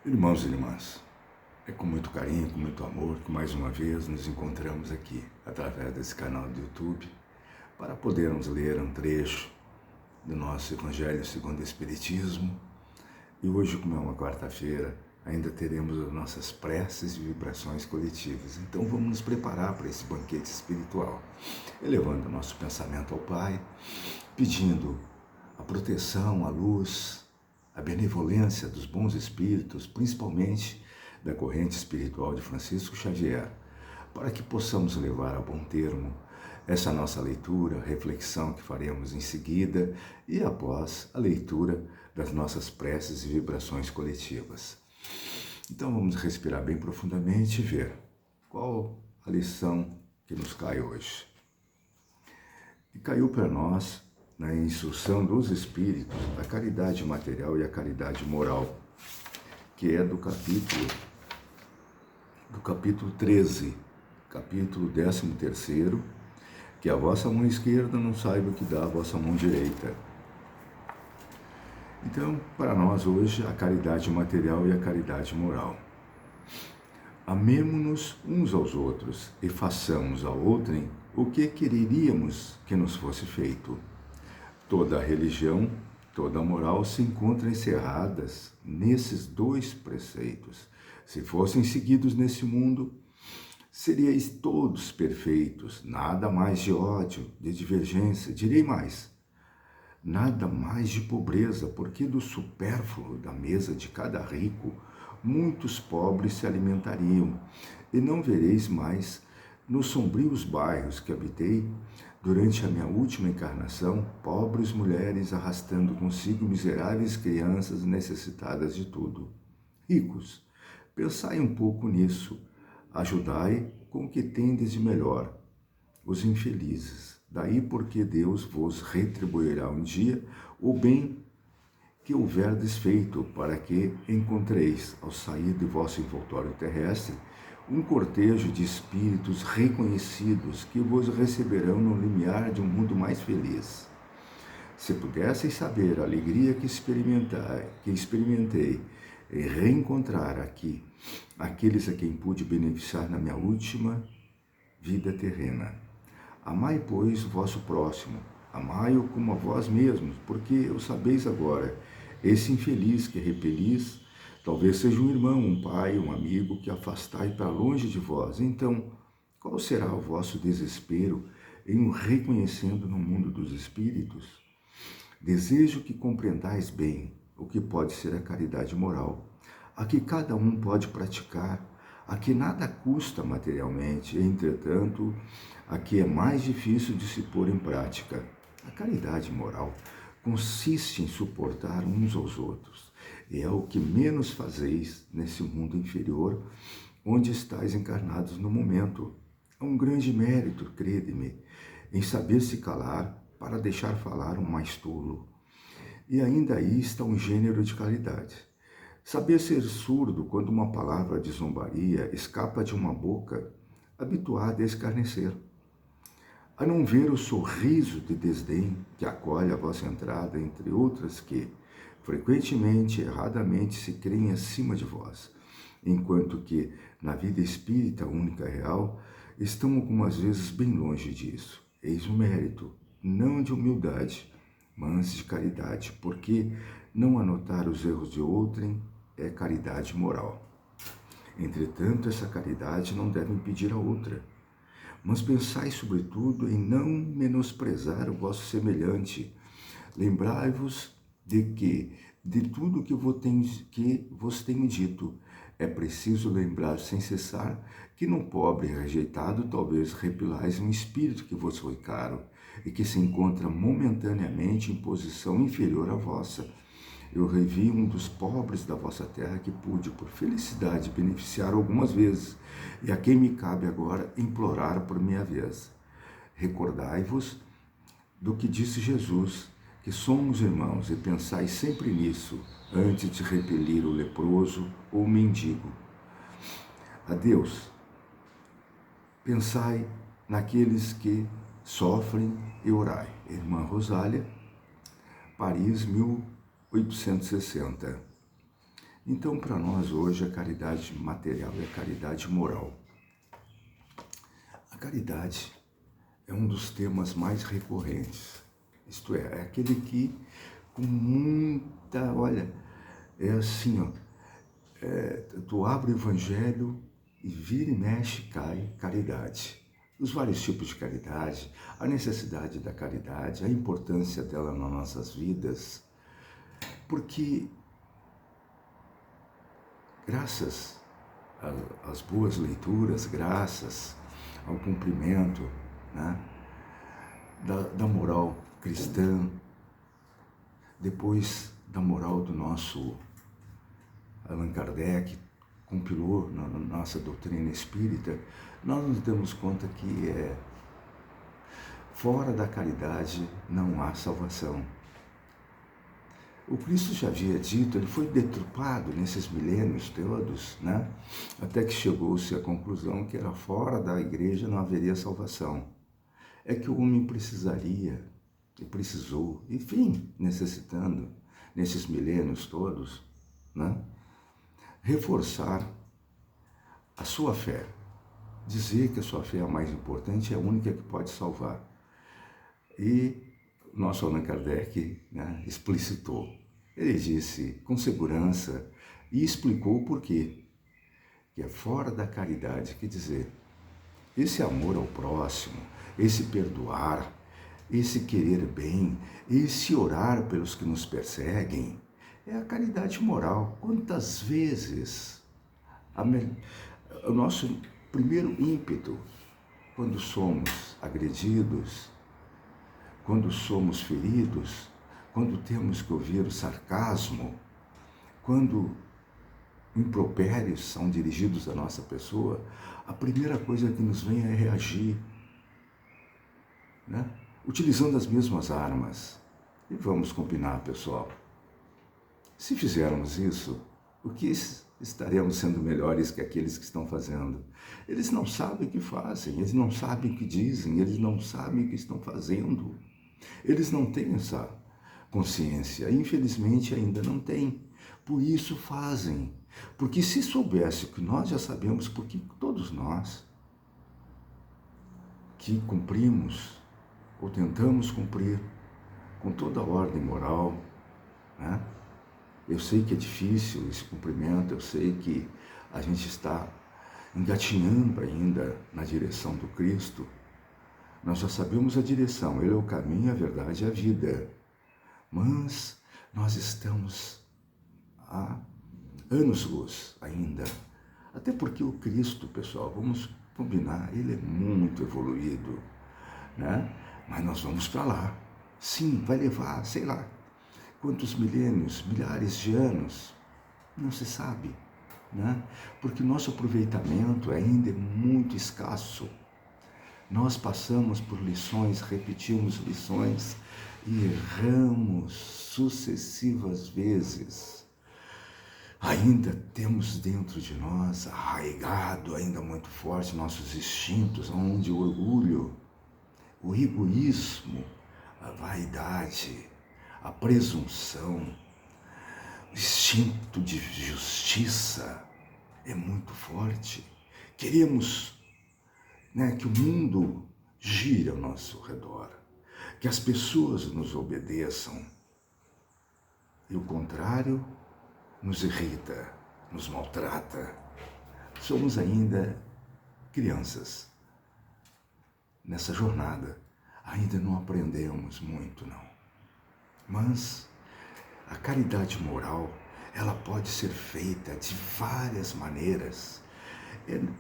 Irmãos e irmãs, é com muito carinho, com muito amor que mais uma vez nos encontramos aqui, através desse canal do YouTube, para podermos ler um trecho do nosso Evangelho segundo o Espiritismo. E hoje, como é uma quarta-feira, ainda teremos as nossas preces e vibrações coletivas. Então vamos nos preparar para esse banquete espiritual, elevando o nosso pensamento ao Pai, pedindo a proteção, a luz, a benevolência dos bons espíritos, principalmente da corrente espiritual de Francisco Xavier, para que possamos levar a bom termo essa nossa leitura, reflexão que faremos em seguida e após a leitura das nossas preces e vibrações coletivas. Então vamos respirar bem profundamente e ver qual a lição que nos cai hoje. E caiu para nós na instrução dos Espíritos, a caridade material e a caridade moral, que é do capítulo 13, capítulo 13º, que a vossa mão esquerda não saiba o que dá a vossa mão direita. Então, para nós hoje, a caridade material e a caridade moral. Amemo-nos uns aos outros e façamos a outrem o que quereríamos que nos fosse feito. Toda a religião, toda a moral se encontram encerradas nesses dois preceitos. Se fossem seguidos nesse mundo, seríeis todos perfeitos, nada mais de ódio, de divergência, direi mais, nada mais de pobreza, porque do supérfluo da mesa de cada rico, muitos pobres se alimentariam, e não vereis mais nos sombrios bairros que habitei, durante a minha última encarnação, pobres mulheres arrastando consigo miseráveis crianças necessitadas de tudo. Ricos, pensai um pouco nisso, ajudai com o que tendes de melhor os infelizes. Daí porque Deus vos retribuirá um dia o bem que houverdes feito, para que encontreis, ao sair de vosso envoltório terrestre, um cortejo de espíritos reconhecidos que vos receberão no limiar de um mundo mais feliz. Se pudesseis saber a alegria que experimentei em reencontrar aqui aqueles a quem pude beneficiar na minha última vida terrena. Amai, pois, o vosso próximo, amai-o como a vós mesmos, porque o sabeis agora, esse infeliz que repelis, talvez seja um irmão, um pai, um amigo que afastai para longe de vós. Então, qual será o vosso desespero em o reconhecendo no mundo dos espíritos? Desejo que compreendais bem o que pode ser a caridade moral, a que cada um pode praticar, a que nada custa materialmente, entretanto, a que é mais difícil de se pôr em prática. A caridade moral consiste em suportar uns aos outros, e é o que menos fazeis nesse mundo inferior, onde estáis encarnados no momento. É um grande mérito, crede-me, em saber se calar para deixar falar um mais tolo. E ainda aí está um gênero de caridade. Saber ser surdo quando uma palavra de zombaria escapa de uma boca habituada a escarnecer. A não ver o sorriso de desdém que acolhe a vossa entrada, entre outras que, frequentemente, erradamente, se creem acima de vós, enquanto que, na vida espírita única real, estão algumas vezes bem longe disso. Eis o mérito, não de humildade, mas de caridade, porque não anotar os erros de outrem é caridade moral. Entretanto, essa caridade não deve impedir a outra, mas pensai sobretudo em não menosprezar o vosso semelhante. Lembrai-vos de que, de tudo que vos tenho dito, é preciso lembrar sem cessar que no pobre rejeitado talvez repilais um espírito que vos foi caro e que se encontra momentaneamente em posição inferior à vossa. Eu revi um dos pobres da vossa terra que pude, por felicidade, beneficiar algumas vezes, e a quem me cabe agora implorar por minha vez. Recordai-vos do que disse Jesus, que somos irmãos, e pensai sempre nisso, antes de repelir o leproso ou o mendigo. Adeus. Pensai naqueles que sofrem e orai. Irmã Rosália, Paris, 1860. Então, para nós hoje, a caridade material é a caridade moral. A caridade é um dos temas mais recorrentes. Isto é aquele que, com muita, olha, é assim, ó, tu abre o Evangelho e vira e mexe, cai caridade. Os vários tipos de caridade, a necessidade da caridade, a importância dela nas nossas vidas, porque graças às boas leituras, graças ao cumprimento, né, da moral cristã, depois da moral do nosso Allan Kardec, compilou na nossa doutrina espírita, nós nos damos conta que fora da caridade não há salvação. O Cristo já havia dito, ele foi deturpado nesses milênios todos, né? Até que chegou-se à conclusão que era fora da igreja não haveria salvação. É que o homem precisaria, e precisou, enfim, necessitando, nesses milênios todos, né? Reforçar a sua fé. Dizer que a sua fé é a mais importante, é a única que pode salvar. E nosso Allan Kardec, né, explicitou. Ele disse com segurança e explicou o porquê. Que é fora da caridade, quer dizer, esse amor ao próximo, esse perdoar, esse querer bem, esse orar pelos que nos perseguem, é a caridade moral. Quantas vezes o nosso primeiro ímpeto, quando somos agredidos, quando somos feridos, quando temos que ouvir o sarcasmo, quando impropérios são dirigidos à nossa pessoa, a primeira coisa que nos vem é reagir, né? Utilizando as mesmas armas. E vamos combinar, pessoal. Se fizermos isso, o que estaremos sendo melhores que aqueles que estão fazendo? Eles não sabem o que fazem, eles não sabem o que dizem, eles não sabem o que estão fazendo. Eles não têm essa consciência, infelizmente ainda não têm. Por isso fazem. Porque se soubesse o que nós já sabemos, porque todos nós que cumprimos ou tentamos cumprir com toda a ordem moral, né? Eu sei que é difícil esse cumprimento, eu sei que a gente está engatinhando ainda na direção do Cristo. Nós já sabemos a direção, Ele é o caminho, a verdade e a vida. Mas nós estamos há anos-luz ainda. Até porque o Cristo, pessoal, vamos combinar, Ele é muito evoluído, né? Mas nós vamos para lá. Sim, vai levar, sei lá, quantos milênios, milhares de anos, não se sabe, né? Porque nosso aproveitamento ainda é muito escasso. Nós passamos por lições, repetimos lições e erramos sucessivas vezes. Ainda temos dentro de nós, arraigado ainda muito forte, nossos instintos, onde o orgulho, o egoísmo, a vaidade, a presunção, o instinto de justiça é muito forte. Queremos, né, que o mundo gire ao nosso redor, que as pessoas nos obedeçam. E o contrário nos irrita, nos maltrata. Somos ainda crianças nessa jornada. Ainda não aprendemos muito, não. Mas a caridade moral, ela pode ser feita de várias maneiras.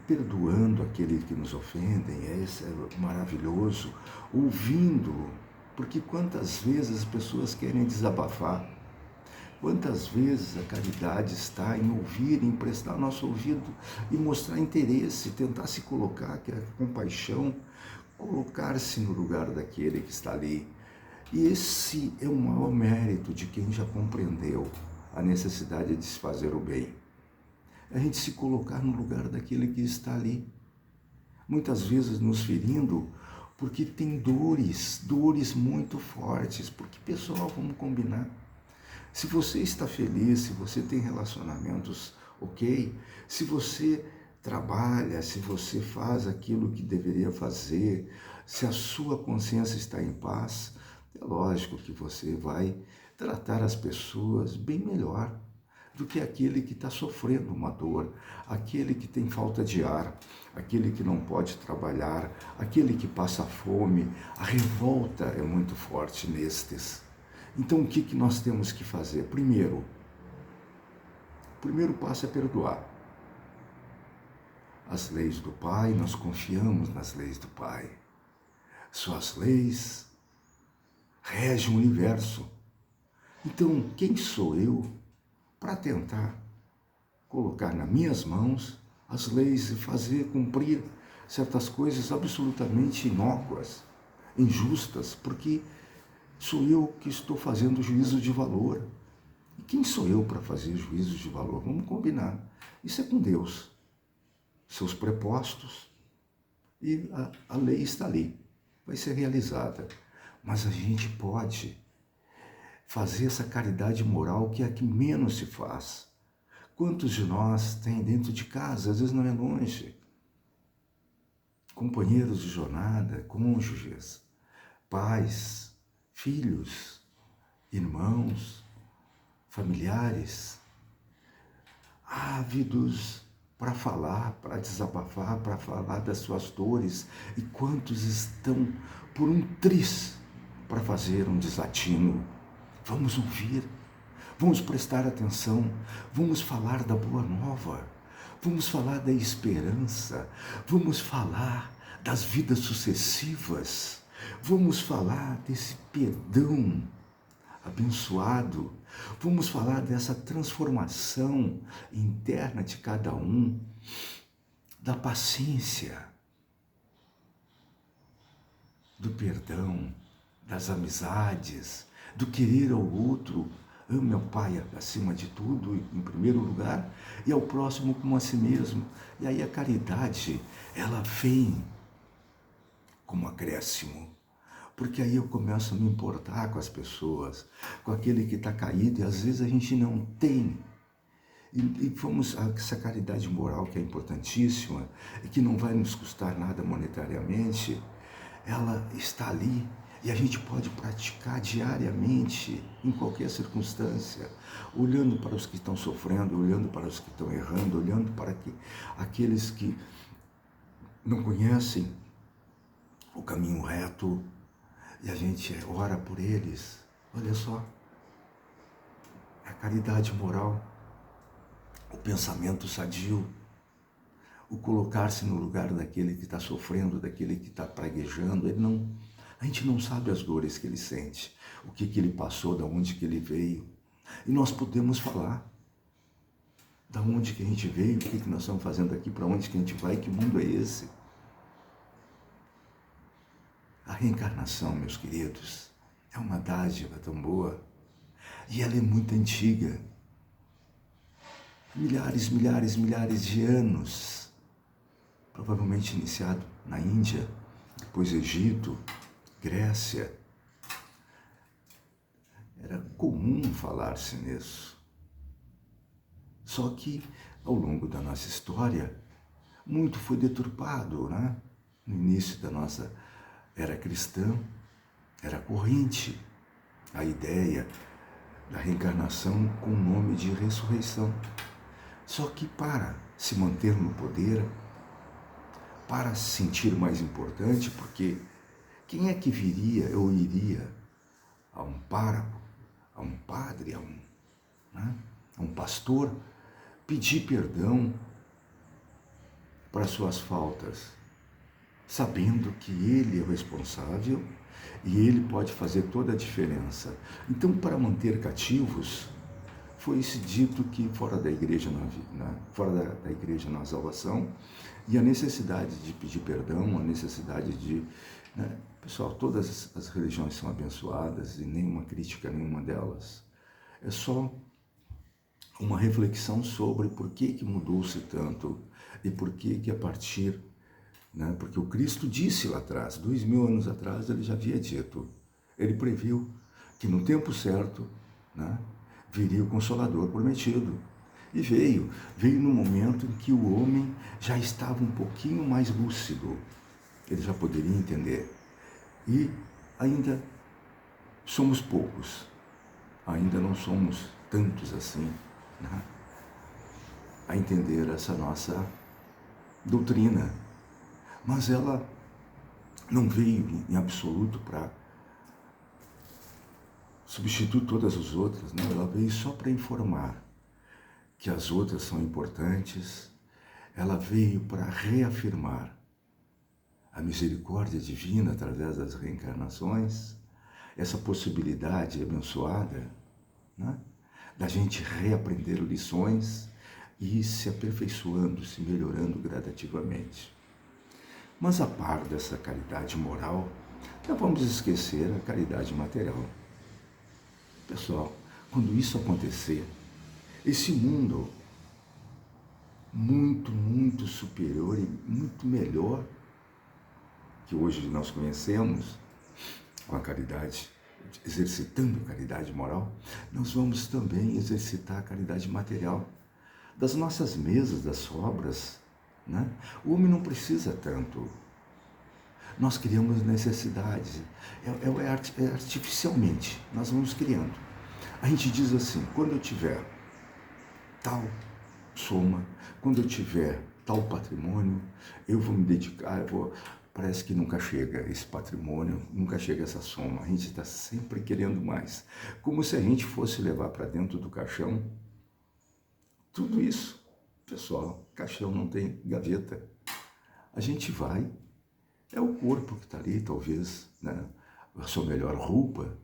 Perdoando aquele que nos ofendem, isso é maravilhoso. Ouvindo, porque quantas vezes as pessoas querem desabafar. Quantas vezes a caridade está em ouvir, em prestar nosso ouvido e mostrar interesse, tentar se colocar, que é a compaixão, colocar-se no lugar daquele que está ali. E esse é o maior mérito de quem já compreendeu a necessidade de se fazer o bem. A gente se colocar no lugar daquele que está ali. Muitas vezes nos ferindo porque tem dores muito fortes. Porque, pessoal, vamos combinar. Se você está feliz, se você tem relacionamentos ok, se você trabalha, se você faz aquilo que deveria fazer, se a sua consciência está em paz, é lógico que você vai tratar as pessoas bem melhor do que aquele que está sofrendo uma dor, aquele que tem falta de ar, aquele que não pode trabalhar, aquele que passa fome. A revolta é muito forte nestes. Então, o que nós temos que fazer? Primeiro, o primeiro passo é perdoar. As leis do Pai, nós confiamos nas leis do Pai. Suas leis regem o universo. Então, quem sou eu para tentar colocar nas minhas mãos as leis e fazer cumprir certas coisas absolutamente inócuas, injustas, porque sou eu que estou fazendo juízo de valor. E quem sou eu para fazer juízo de valor? Vamos combinar. Isso é com Deus. Seus prepostos, e a lei está ali, vai ser realizada. Mas a gente pode fazer essa caridade moral que é a que menos se faz. Quantos de nós tem dentro de casa, às vezes não é longe, companheiros de jornada, cônjuges, pais, filhos, irmãos, familiares, ávidos para falar, para desabafar, para falar das suas dores, e quantos estão por um triz para fazer um desatino. Vamos ouvir, vamos prestar atenção, vamos falar da boa nova, vamos falar da esperança, vamos falar das vidas sucessivas, vamos falar desse perdão abençoado, vamos falar dessa transformação interna de cada um, da paciência, do perdão, das amizades, do querer ao outro. Ame ao Pai acima de tudo, em primeiro lugar, e ao próximo como a si mesmo. E aí a caridade, ela vem como acréscimo. Porque aí eu começo a me importar com as pessoas, com aquele que está caído, e às vezes a gente não tem. E vamos a essa caridade moral que é importantíssima e que não vai nos custar nada monetariamente, ela está ali e a gente pode praticar diariamente, em qualquer circunstância, olhando para os que estão sofrendo, olhando para os que estão errando, olhando para aqueles que não conhecem o caminho reto, e a gente ora por eles. Olha só, a caridade moral, o pensamento sadio, o colocar-se no lugar daquele que está sofrendo, daquele que está praguejando. A gente não sabe as dores que ele sente, o que ele passou, de onde que ele veio. E nós podemos falar de onde que a gente veio, o que nós estamos fazendo aqui, para onde que a gente vai, que mundo é esse. A reencarnação, meus queridos, é uma dádiva tão boa, e ela é muito antiga. Milhares de anos, provavelmente iniciado na Índia, depois Egito, Grécia. Era comum falar-se nisso. Só que, ao longo da nossa história, muito foi deturpado, né? No início da nossa era cristã, era corrente a ideia da reencarnação com o nome de ressurreição. Só que para se manter no poder, para se sentir mais importante, porque quem é que viria ou iria a um pároco, a um padre, a um pastor, pedir perdão para suas faltas, sabendo que ele é o responsável e ele pode fazer toda a diferença. Então, para manter cativos, foi-se dito que fora da igreja não há salvação, e a necessidade de pedir perdão, a necessidade de... Pessoal, todas as religiões são abençoadas e nenhuma crítica a nenhuma delas. É só uma reflexão sobre por que mudou-se tanto e por que a partir... Porque o Cristo disse lá atrás, 2000 anos atrás, ele já havia dito, ele previu que no tempo certo, viria o Consolador prometido. E veio no momento em que o homem já estava um pouquinho mais lúcido, ele já poderia entender. E ainda somos poucos, ainda não somos tantos assim, né, a entender essa nossa doutrina. Mas ela não veio em absoluto para substituir todas as outras, não, ela veio só para informar que as outras são importantes, ela veio para reafirmar a misericórdia divina através das reencarnações, essa possibilidade abençoada, né, da gente reaprender lições e ir se aperfeiçoando, se melhorando gradativamente. Mas a par dessa caridade moral, não vamos esquecer a caridade material. Pessoal, quando isso acontecer, esse mundo muito, muito superior e muito melhor que hoje nós conhecemos, com a caridade, exercitando a caridade moral, nós vamos também exercitar a caridade material. Das nossas mesas, das sobras, né? O homem não precisa tanto. Nós criamos necessidades, artificialmente, nós vamos criando. A gente diz assim, quando eu tiver tal soma, quando eu tiver tal patrimônio, eu vou me dedicar, parece que nunca chega esse patrimônio, nunca chega essa soma, a gente está sempre querendo mais. Como se a gente fosse levar para dentro do caixão tudo isso. Pessoal, caixão não tem gaveta. A gente vai, é o corpo que está ali, talvez, né, a sua melhor roupa,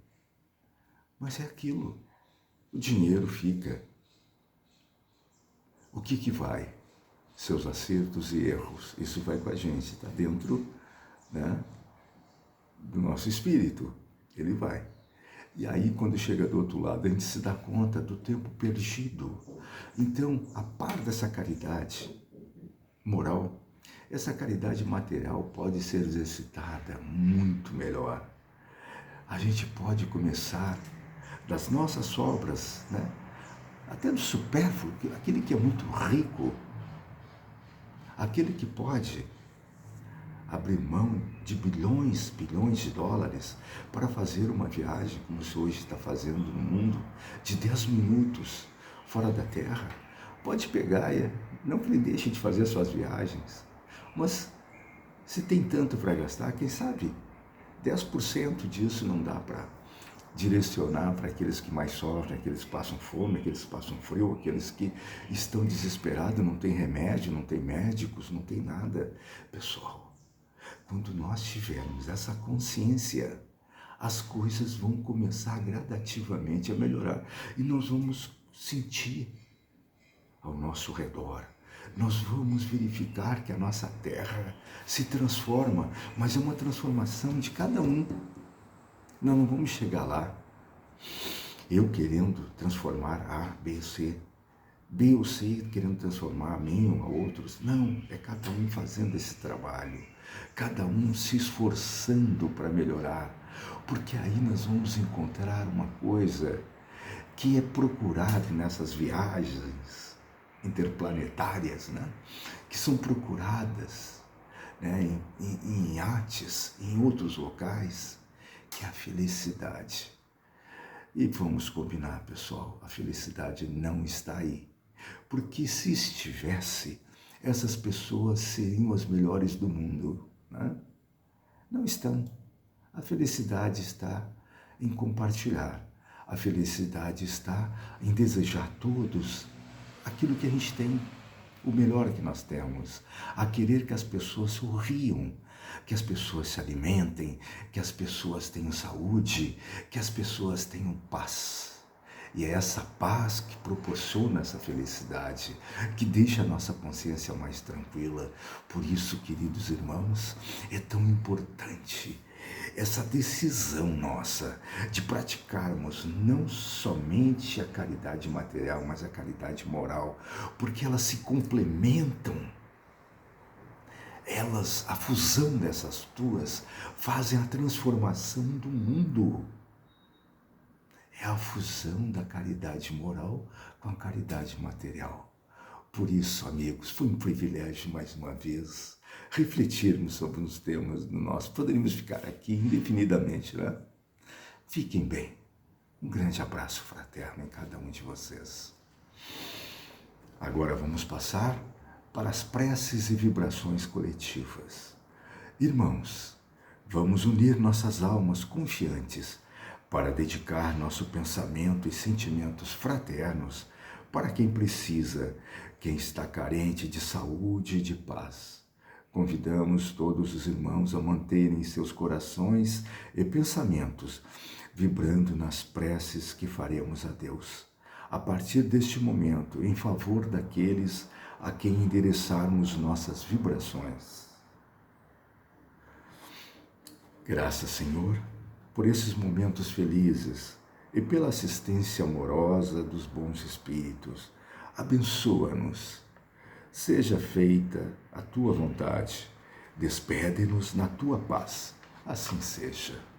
mas é aquilo. O dinheiro fica. O que vai? Seus acertos e erros. Isso vai com a gente, está dentro, né, do nosso espírito. Ele vai. E aí, quando chega do outro lado, a gente se dá conta do tempo perdido. Então, a par dessa caridade moral, essa caridade material pode ser exercitada muito melhor. A gente pode começar das nossas sobras, né? Até do supérfluo, aquele que é muito rico, aquele que pode abrir mão de bilhões de dólares para fazer uma viagem, como se hoje está fazendo no mundo, de 10 minutos fora da Terra. Pode pegar, não que ele deixe de fazer suas viagens, mas se tem tanto para gastar, quem sabe 10% disso não dá para direcionar para aqueles que mais sofrem, aqueles que passam fome, aqueles que passam frio, aqueles que estão desesperados, não tem remédio, não tem médicos, não tem nada. Pessoal, quando nós tivermos essa consciência, as coisas vão começar gradativamente a melhorar e nós vamos sentir ao nosso redor. Nós vamos verificar que a nossa terra se transforma, mas é uma transformação de cada um. Nós não vamos chegar lá, eu querendo transformar A, B, C, B ou C querendo transformar a mim ou a outros. Não, é cada um fazendo esse trabalho, cada um se esforçando para melhorar, porque aí nós vamos encontrar uma coisa que é procurada nessas viagens interplanetárias, né? Que são procuradas, né, em iates, em outros locais, que é a felicidade. E vamos combinar, pessoal, a felicidade não está aí. Porque se estivesse, essas pessoas seriam as melhores do mundo, né? Não estão. A felicidade está em compartilhar. A felicidade está em desejar a todos aquilo que a gente tem, o melhor que nós temos, a querer que as pessoas sorriam, que as pessoas se alimentem, que as pessoas tenham saúde, que as pessoas tenham paz. E é essa paz que proporciona essa felicidade, que deixa a nossa consciência mais tranquila. Por isso, queridos irmãos, é tão importante essa decisão nossa de praticarmos não somente a caridade material, mas a caridade moral, porque elas se complementam. A fusão dessas duas fazem a transformação do mundo. é a fusão da caridade moral com a caridade material. Por isso, amigos, foi um privilégio mais uma vez refletirmos sobre os temas do nosso. Poderíamos ficar aqui indefinidamente, né? Fiquem bem. Um grande abraço fraterno em cada um de vocês. Agora vamos passar para as preces e vibrações coletivas. Irmãos, vamos unir nossas almas confiantes para dedicar nosso pensamento e sentimentos fraternos para quem precisa, quem está carente de saúde e de paz. Convidamos todos os irmãos a manterem seus corações e pensamentos vibrando nas preces que faremos a Deus, a partir deste momento, em favor daqueles a quem endereçarmos nossas vibrações. Graças, Senhor, por esses momentos felizes e pela assistência amorosa dos bons espíritos. Abençoa-nos. Seja feita a tua vontade. Despede-nos na tua paz. Assim seja.